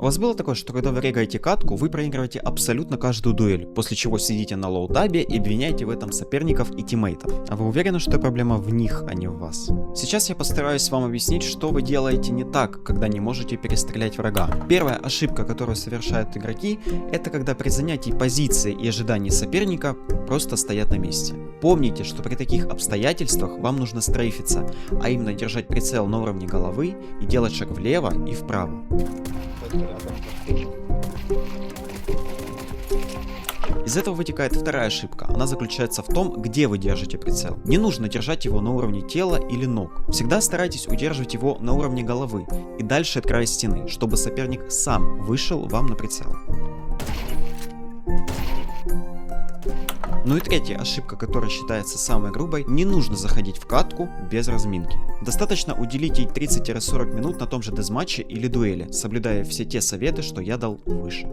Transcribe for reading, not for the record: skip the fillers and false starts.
У вас было такое, что когда вы регаете катку, вы проигрываете абсолютно каждую дуэль, после чего сидите на лоу-табе и обвиняете в этом соперников и тиммейтов. А вы уверены, что проблема в них, а не в вас? Сейчас я постараюсь вам объяснить, что вы делаете не так, когда не можете перестрелять врага. Первая ошибка, которую совершают игроки, это когда при занятии позиции и ожидании соперника просто стоят на месте. Помните, что при таких обстоятельствах вам нужно стрейфиться, а именно держать прицел на уровне головы и делать шаг влево и вправо. Из этого вытекает вторая ошибка. Она заключается в том, где вы держите прицел. Не нужно держать его на уровне тела или ног. Всегда старайтесь удерживать его на уровне головы и дальше от края стены, чтобы соперник сам вышел вам на прицел. Ну и третья ошибка, которая считается самой грубой: не нужно заходить в катку без разминки. Достаточно уделить ей 30-40 минут на том же дезматче или дуэли, соблюдая все те советы, что я дал выше.